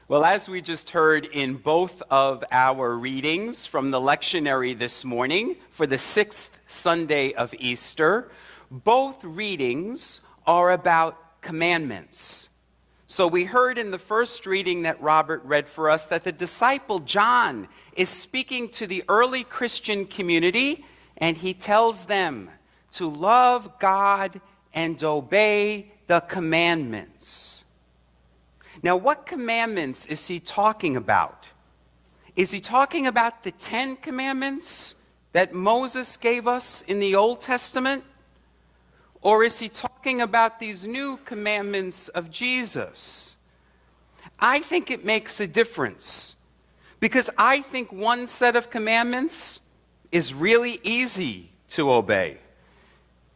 Well, as we just heard in both of our readings from the lectionary this morning for the 6th Sunday of Easter, both readings are about commandments. So we heard in the first reading that Robert read for us that the disciple John is speaking to the early Christian community, and he tells them to love God and obey the commandments. Now, what commandments is he talking about? Is he talking about the 10 commandments that Moses gave us in the Old Testament? Or is he talking about these new commandments of Jesus? I think it makes a difference, because I think one set of commandments is really easy to obey,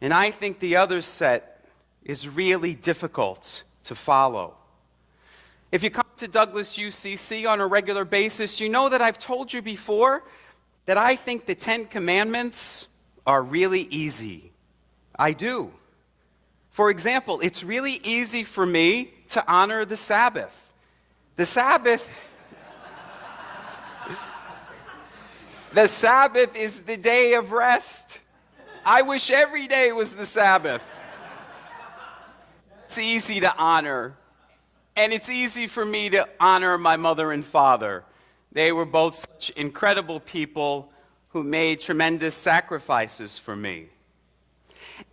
and I think the other set is really difficult to follow. If you come to Douglas UCC on a regular basis, you know that I've told you before that I think the 10 Commandments are really easy. I do. For example, it's really easy for me to honor the Sabbath. The Sabbath is the day of rest. I wish every day was the Sabbath. It's easy to honor. And it's easy for me to honor my mother and father. They were both such incredible people who made tremendous sacrifices for me.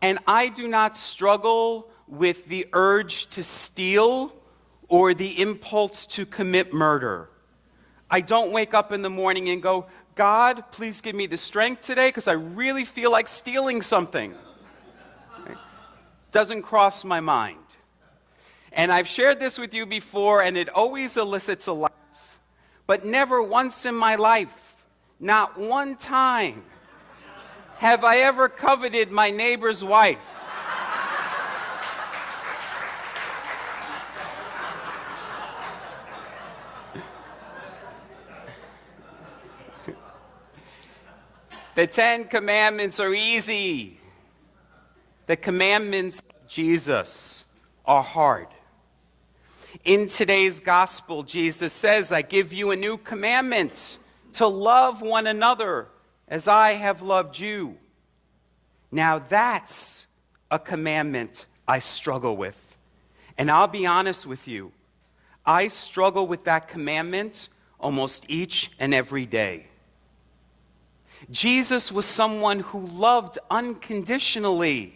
And I do not struggle with the urge to steal or the impulse to commit murder. I don't wake up in the morning and go, God, please give me the strength today because I really feel like stealing something. Doesn't cross my mind. And I've shared this with you before, and it always elicits a laugh. But never once in my life, not one time, have I ever coveted my neighbor's wife. The 10 Commandments are easy. The commandments of Jesus are hard. In today's gospel, Jesus says, I give you a new commandment, to love one another as I have loved you. Now that's a commandment I struggle with. And I'll be honest with you, I struggle with that commandment almost each and every day. Jesus was someone who loved unconditionally.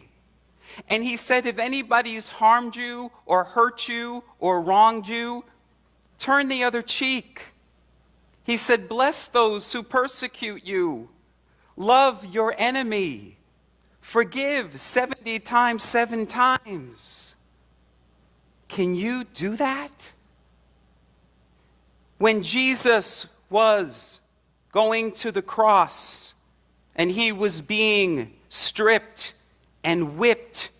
And he said, if anybody's harmed you or hurt you or wronged you, turn the other cheek. He said, bless those who persecute you. Love your enemy. Forgive 70 times, 7 times. Can you do that? When Jesus was going to the cross and he was being stripped and whipped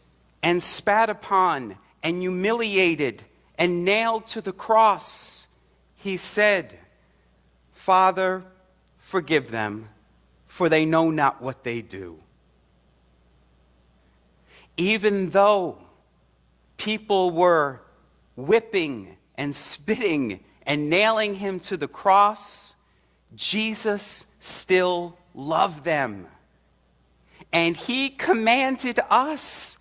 and spat upon and humiliated and nailed to the cross, he said, Father, forgive them, for they know not what they do. Even though people were whipping and spitting and nailing him to the cross, Jesus still loved them. And he commanded us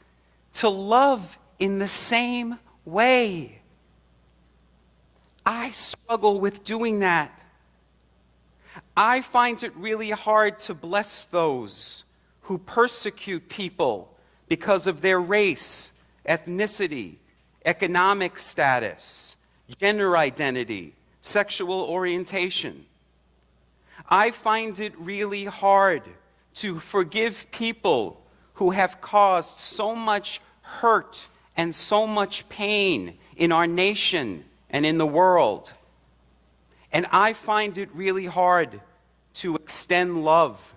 to love in the same way. I struggle with doing that. I find it really hard to bless those who persecute people because of their race, ethnicity, economic status, gender identity, sexual orientation. I find it really hard to forgive people who have caused so much hurt and so much pain in our nation and in the world. And I find it really hard to extend love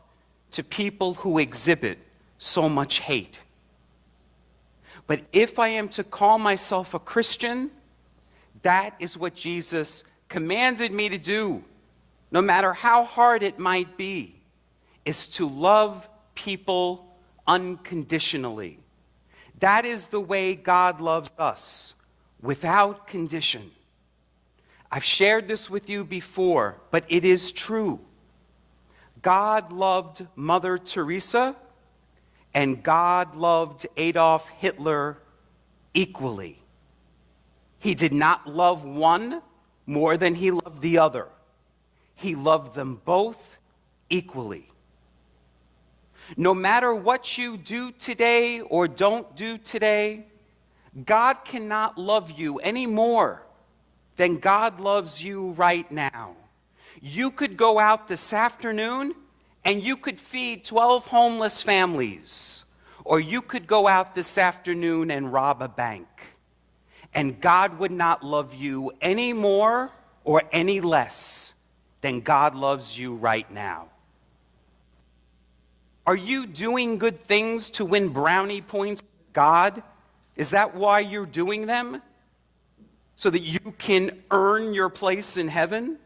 to people who exhibit so much hate. But if I am to call myself a Christian, that is what Jesus commanded me to do, no matter how hard it might be, is to love people unconditionally. That is the way God loves us, without condition. I've shared this with you before, but it is true. God loved Mother Teresa, and God loved Adolf Hitler equally. He did not love one more than he loved the other. He loved them both equally. No matter what you do today or don't do today, God cannot love you any more than God loves you right now. You could go out this afternoon and you could feed 12 homeless families, or you could go out this afternoon and rob a bank, and God would not love you any more or any less than God loves you right now. Are you doing good things to win brownie points with God? Is that why you're doing them? So that you can earn your place in heaven?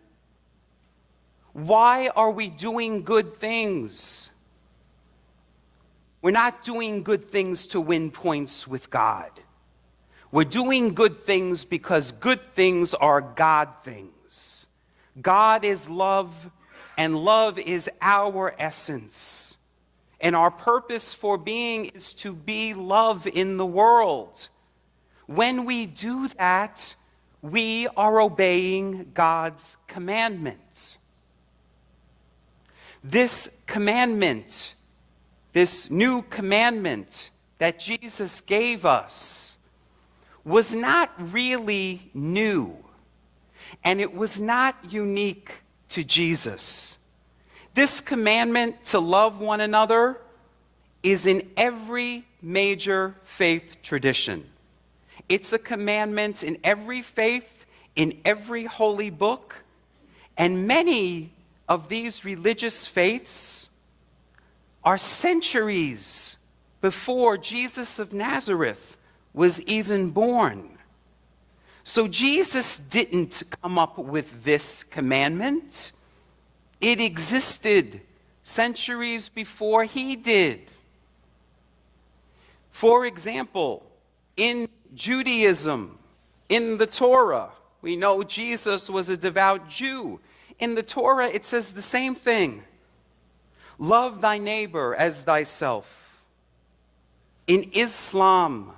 Why are we doing good things? We're not doing good things to win points with God. We're doing good things because good things are God things. God is love, and love is our essence. And our purpose for being is to be love in the world. When we do that, we are obeying God's commandments. This commandment, this new commandment that Jesus gave us, was not really new, and it was not unique to Jesus. This commandment to love one another is in every major faith tradition. It's a commandment in every faith, in every holy book, and many of these religious faiths are centuries before Jesus of Nazareth was even born. So Jesus didn't come up with this commandment. It existed centuries before he did. For example, in Judaism, in the Torah, we know Jesus was a devout Jew. In the Torah, it says the same thing. Love thy neighbor as thyself. In Islam,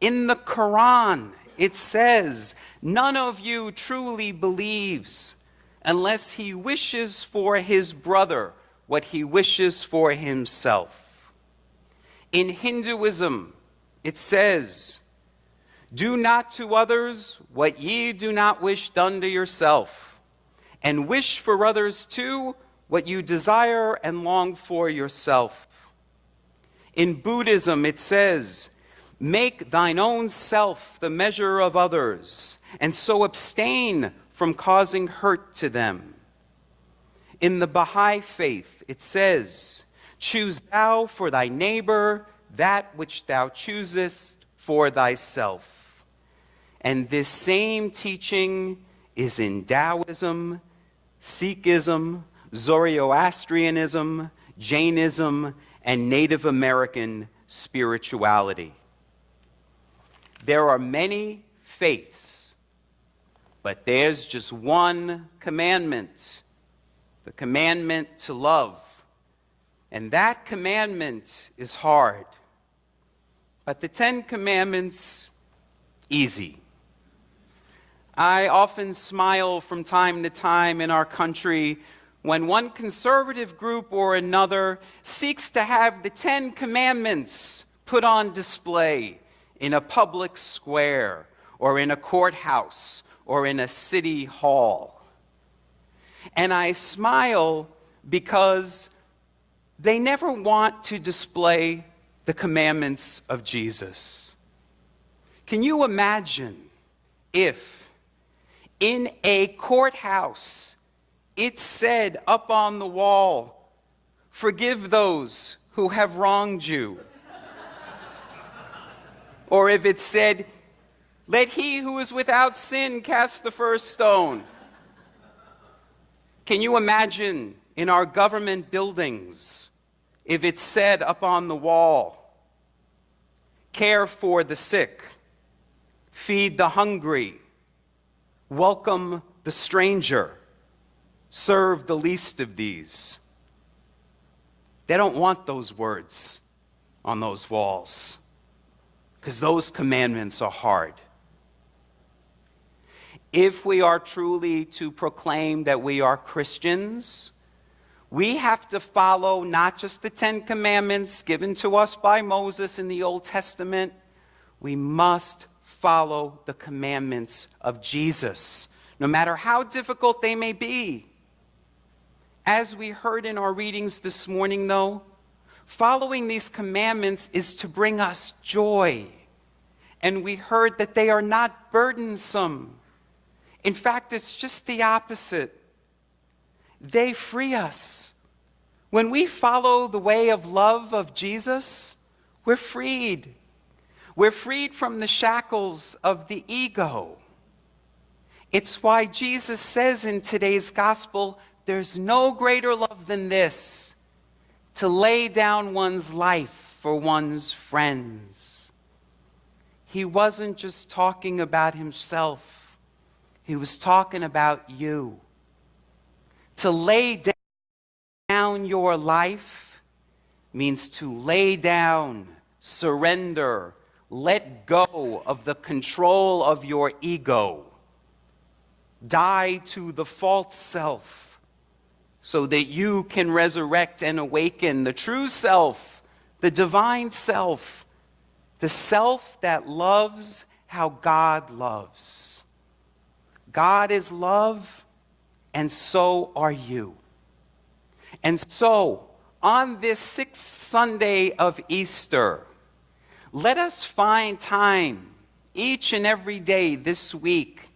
in the Quran, it says, none of you truly believes unless he wishes for his brother what he wishes for himself. In Hinduism, it says, do not to others what ye do not wish done to yourself, and wish for others too what you desire and long for yourself. In Buddhism, it says, make thine own self the measure of others, and so abstain from causing hurt to them. In the Baha'i faith, it says, choose thou for thy neighbor that which thou choosest for thyself. And this same teaching is in Taoism, Sikhism, Zoroastrianism, Jainism, and Native American spirituality. There are many faiths, but there's just one commandment, the commandment to love. And that commandment is hard. But the 10 Commandments, easy. I often smile from time to time in our country when one conservative group or another seeks to have the 10 Commandments put on display in a public square or in a courthouse or in a city hall. And I smile because they never want to display the commandments of Jesus. Can you imagine if in a courthouse it said up on the wall, forgive those who have wronged you? Or if it said, let he who is without sin cast the first stone. Can you imagine in our government buildings if it said up on the wall, care for the sick, feed the hungry, welcome the stranger, serve the least of these. They don't want those words on those walls, because those commandments are hard. If we are truly to proclaim that we are Christians, we have to follow not just the 10 Commandments given to us by Moses in the Old Testament. We must follow the commandments of Jesus, no matter how difficult they may be. As we heard in our readings this morning, though, following these commandments is to bring us joy. And we heard that they are not burdensome. In fact, it's just the opposite. They free us. When we follow the way of love of Jesus, we're freed. We're freed from the shackles of the ego. It's why Jesus says in today's gospel, there's no greater love than this, to lay down one's life for one's friends. He wasn't just talking about himself. He was talking about you. To lay down your life means to lay down, surrender, let go of the control of your ego. Die to the false self so that you can resurrect and awaken the true self, the divine self, the self that loves how God loves. God is love, and so are you. And so, on this 6th Sunday of Easter, let us find time each and every day this week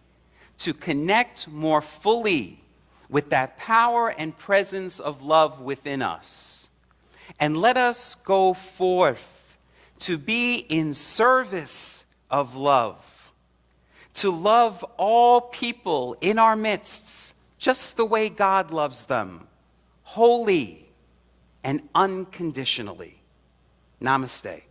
to connect more fully with that power and presence of love within us. And let us go forth to be in service of love, to love all people in our midst just the way God loves them, wholly and unconditionally. Namaste.